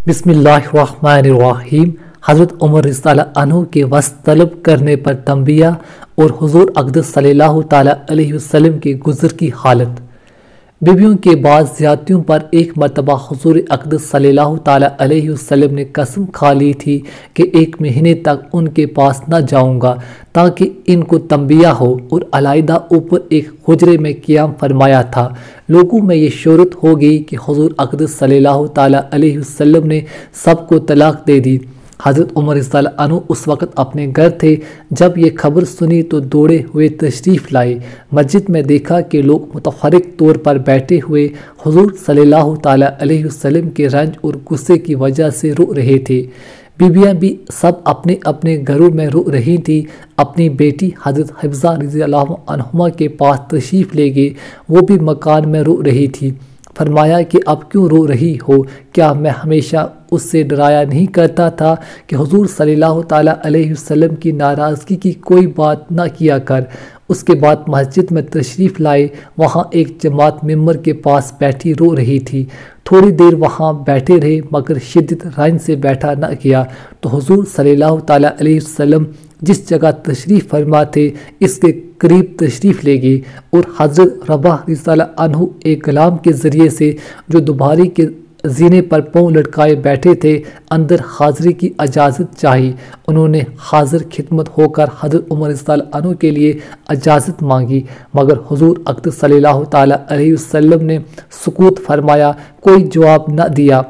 بسم اللہ الرحمن الرحیم۔ حضرت عمر رضی اللہ عنہ کے وصف طلب کرنے پر تنبیہ اور حضور اقدس صلی اللہ تعالیٰ علیہ وسلم کے گزر کی حالت۔ بیویوں کے بعض زیادتیوں پر ایک مرتبہ حضور اقدس صلی اللہ تعالیٰ علیہ وسلم نے قسم کھا لی تھی کہ 1 مہینے تک ان کے پاس نہ جاؤں گا تاکہ ان کو تنبیہ ہو، اور علیحدہ اوپر ایک حجرے میں قیام فرمایا تھا۔ لوگوں میں یہ شہرت ہو گئی کہ حضور اقدس صلی اللہ تعالیٰ علیہ وسلم نے سب کو طلاق دے دی۔ حضرت عمر رضی اللہ عنہ اس وقت اپنے گھر تھے۔ جب یہ خبر سنی تو دوڑے ہوئے تشریف لائے۔ مسجد میں دیکھا کہ لوگ متفرق طور پر بیٹھے ہوئے حضور صلی اللہ تعالیٰ علیہ وسلم کے رنج اور غصے کی وجہ سے رو رہے تھے۔ بیویاں بھی سب اپنے اپنے گھروں میں رو رہی تھی۔ اپنی بیٹی حضرت حفصہ رضی اللہ عنہما کے پاس تشریف لے گئے، وہ بھی مکان میں رو رہی تھی۔ فرمایا کہ اب کیوں رو رہی ہو؟ کیا میں ہمیشہ اس سے ڈرایا نہیں کرتا تھا کہ حضور صلی اللہ تعالیٰ علیہ وسلم کی ناراضگی کی کوئی بات نہ کیا کر؟ اس کے بعد مسجد میں تشریف لائے۔ وہاں ایک جماعت ممبر کے پاس بیٹھی رو رہی تھی۔ تھوڑی دیر وہاں بیٹھے رہے مگر شدت رنج سے بیٹھا نہ گیا، تو حضور صلی اللہ تعالیٰ علیہ وسلم جس جگہ تشریف فرما تھے اس کے قریب تشریف لے گئے، اور حضرت رباح رضی اللہ عنہ ایک غلام کے ذریعے سے جو دوباری کے زینے پر پاؤں لٹکائے بیٹھے تھے اندر حاضری کی اجازت چاہی۔ انہوں نے حاضر خدمت ہو کر حضرت عمر رضی اللہ عنہ کے لیے اجازت مانگی، مگر حضور اقدس صلی اللہ تعالیٰ علیہ وسلم نے سکوت فرمایا، کوئی جواب نہ دیا۔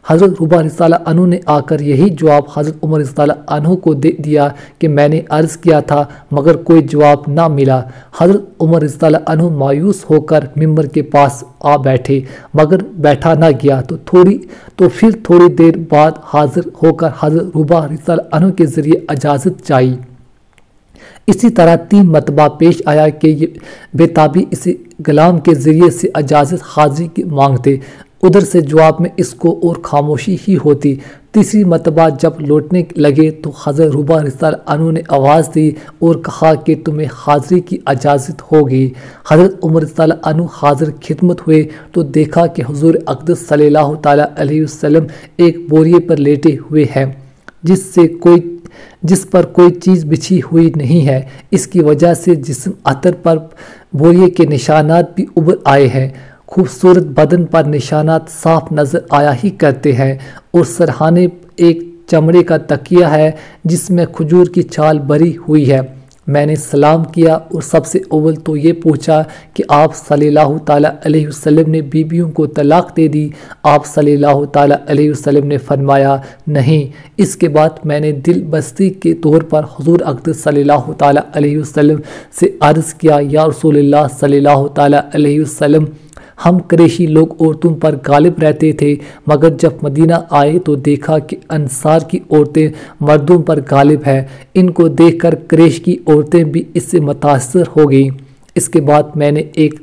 حضرت رباح رضی اللہ عنہ نے آ کر یہی جواب حضرت عمر رضی اللہ عنہ کو دے دیا کہ میں نے عرض کیا تھا مگر کوئی جواب نہ ملا۔ حضرت عمر رضی اللہ عنہ مایوس ہو کر ممبر کے پاس آ بیٹھے مگر بیٹھا نہ گیا، تو پھر تھوڑی دیر بعد حاضر ہو کر حضرت رباح رضی اللہ عنہ کے ذریعے اجازت چاہی۔ اسی طرح 3 مرتبہ پیش آیا کہ یہ بے تابی اسی غلام کے ذریعے سے اجازت حاضری کی مانگتے، ادھر سے جواب میں اس کو اور خاموشی ہی ہوتی۔ تیسری مرتبہ جب لوٹنے لگے تو حضرت رباح رضی اللہ عنہ نے آواز دی اور کہا کہ تمہیں حاضری کی اجازت ہو گئی۔ حضرت عمر رضی اللہ عنہ حاضر خدمت ہوئے تو دیکھا کہ حضور اقدس صلی اللہ تعالیٰ علیہ وسلم ایک بوریے پر لیٹے ہوئے ہیں جس پر کوئی چیز بچھی ہوئی نہیں ہے۔ اس کی وجہ سے جسم عطر پر بوریے کے نشانات بھی ابھر آئے ہیں۔ خوبصورت بدن پر نشانات صاف نظر آیا ہی کرتے ہیں، اور سرہانے ایک چمڑے کا تکیہ ہے جس میں کھجور کی چھال بھری ہوئی ہے۔ میں نے سلام کیا اور سب سے اول تو یہ پوچھا کہ آپ صلی اللہ تعالیٰ علیہ وسلم نے بیویوں کو طلاق دے دی؟ آپ صلی اللہ تعالیٰ علیہ وسلم نے فرمایا نہیں۔ اس کے بعد میں نے دل بستی کے طور پر حضور اقدس صلی اللہ تعالیٰ علیہ وسلم سے عرض کیا، یا رسول اللہ صلی اللہ تعالیٰ علیہ وسلم، ہم قریشی لوگ عورتوں پر غالب رہتے تھے، مگر جب مدینہ آئے تو دیکھا کہ انصار کی عورتیں مردوں پر غالب ہیں۔ ان کو دیکھ کر قریش کی عورتیں بھی اس سے متاثر ہو گئیں۔ اس کے بعد میں نے ایک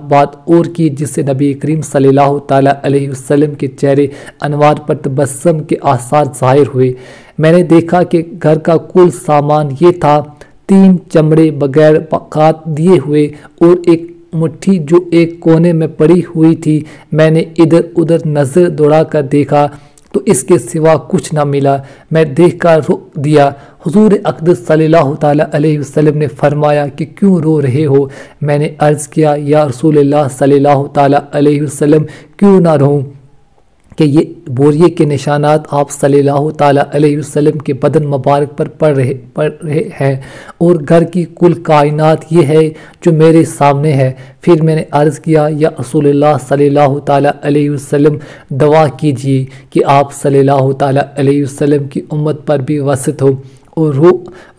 بات اور کی جس سے نبی کریم صلی اللہ تعالیٰ علیہ وسلم کے چہرے انوار پر تبسم کے آثار ظاہر ہوئے۔ میں نے دیکھا کہ گھر کا کل سامان یہ تھا: 3 چمڑے بغیر پاکات دیے ہوئے اور ایک مٹھی جو ایک کونے میں پڑی ہوئی تھی۔ میں نے ادھر ادھر نظر دوڑا کر دیکھا تو اس کے سوا کچھ نہ ملا۔ میں دیکھ کر رو دیا۔ حضور اقدس صلی اللہ تعالیٰ علیہ وسلم نے فرمایا کہ کیوں رو رہے ہو؟ میں نے عرض کیا، یا رسول اللہ صلی اللہ تعالیٰ علیہ وسلم، کیوں نہ رہوں کہ یہ بوریے کے نشانات آپ صلی اللہ تعالیٰ علیہ وسلم کے بدن مبارک پر پڑ رہے ہیں، اور گھر کی کل کائنات یہ ہے جو میرے سامنے ہے۔ پھر میں نے عرض کیا، یا رسول اللہ صلی اللہ تعالیٰ علیہ وسلم، دعا کیجئے کہ آپ صلی اللہ تعالیٰ علیہ وسلم کی امت پر بھی وسعت ہو، اور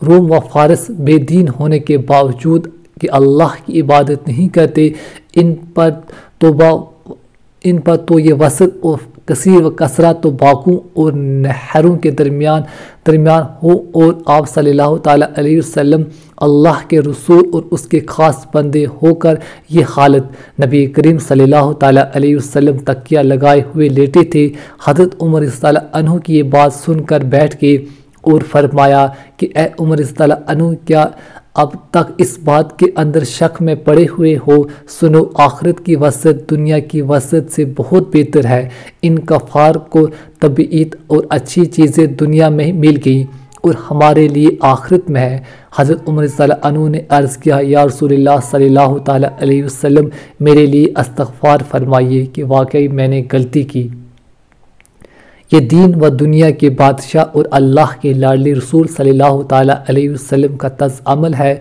روم و فارس بے دین ہونے کے باوجود کہ اللہ کی عبادت نہیں کرتے، ان پر تو یہ وسعت اور کثیر و کثرت تو باقوں اور نہروں کے درمیان ہو، اور آپ صلی اللہ تعالیٰ علیہ وسلم اللہ کے رسول اور اس کے خاص بندے ہو کر یہ حالت۔ نبی کریم صلی اللہ تعالیٰ علیہ وسلم تکیہ لگائے ہوئے لیٹے تھے۔ حضرت عمر رضی اللہ عنہ کی یہ بات سن کر بیٹھ گئے اور فرمایا کہ اے عمر رضی اللہ عنہ، کیا اب تک اس بات کے اندر شک میں پڑے ہوئے ہو، سنو آخرت کی وسعت دنیا کی وسعت سے بہت بہتر ہے۔ ان کفار کو طبیعت اور اچھی چیزیں دنیا میں مل گئیں اور ہمارے لیے آخرت میں ہے۔ حضرت عمر رضی اللہ عنہ نے عرض کیا، یا رسول اللہ صلی اللہ تعالیٰ علیہ وسلم، میرے لیے استغفار فرمائیے کہ واقعی میں نے غلطی کی۔ یہ دین و دنیا کے بادشاہ اور اللہ کے لاڈلے رسول صلی اللہ تعالیٰ علیہ وسلم کا طرز عمل ہے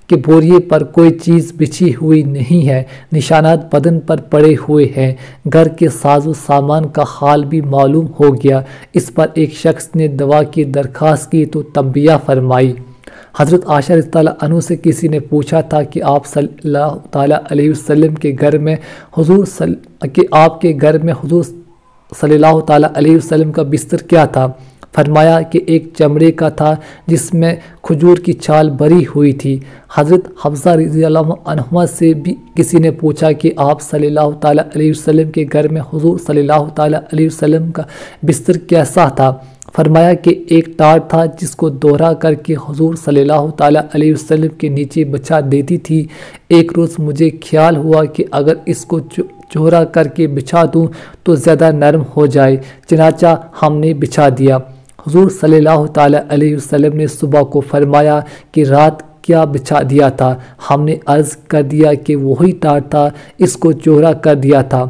کہ بوریے پر کوئی چیز بچھی ہوئی نہیں ہے، نشانات بدن پر پڑے ہوئے ہیں۔ گھر کے ساز و سامان کا حال بھی معلوم ہو گیا۔ اس پر ایک شخص نے دوا کی درخواست کی تو تنبیہ فرمائی۔ حضرت عائشہ رضی اللہ عنہ سے کسی نے پوچھا تھا کہ آپ صلی اللہ تعالیٰ علیہ وسلم کے گھر میں حضور صلی اللہ تعالیٰ علیہ وسلم کا بستر کیا تھا؟ فرمایا کہ ایک چمڑے کا تھا جس میں کھجور کی چھال بھری ہوئی تھی۔ حضرت حفصہ رضی اللہ عنہما سے بھی کسی نے پوچھا کہ آپ صلی اللہ تعالیٰ علیہ وسلم کے گھر میں حضور صلی اللہ تعالیٰ علیہ وسلم کا بستر کیسا تھا؟ فرمایا کہ ایک ٹاٹ تھا جس کو دوہرا کر کے حضور صلی اللہ تعالیٰ علیہ وسلم کے نیچے بچھا دیتی تھی۔ ایک روز مجھے خیال ہوا کہ اگر اس کو چوڑا کر کے بچھا دوں تو زیادہ نرم ہو جائے، چنانچہ ہم نے بچھا دیا۔ حضور صلی اللہ تعالیٰ علیہ وسلم نے صبح کو فرمایا کہ رات کیا بچھا دیا تھا؟ ہم نے عرض کر دیا کہ وہی ٹاٹ تھا، اس کو چوڑا کر دیا تھا۔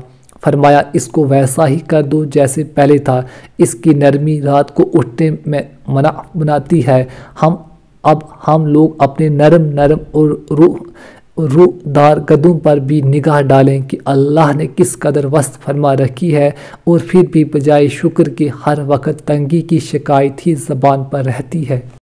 فرمایا اس کو ویسا ہی کر دو جیسے پہلے تھا، اس کی نرمی رات کو اٹھنے میں منع بناتی ہے۔ اب ہم لوگ اپنے نرم اور روح دار گدوں پر بھی نگاہ ڈالیں کہ اللہ نے کس قدر وسط فرما رکھی ہے، اور پھر بھی بجائے شکر کے ہر وقت تنگی کی شکایت ہی زبان پر رہتی ہے۔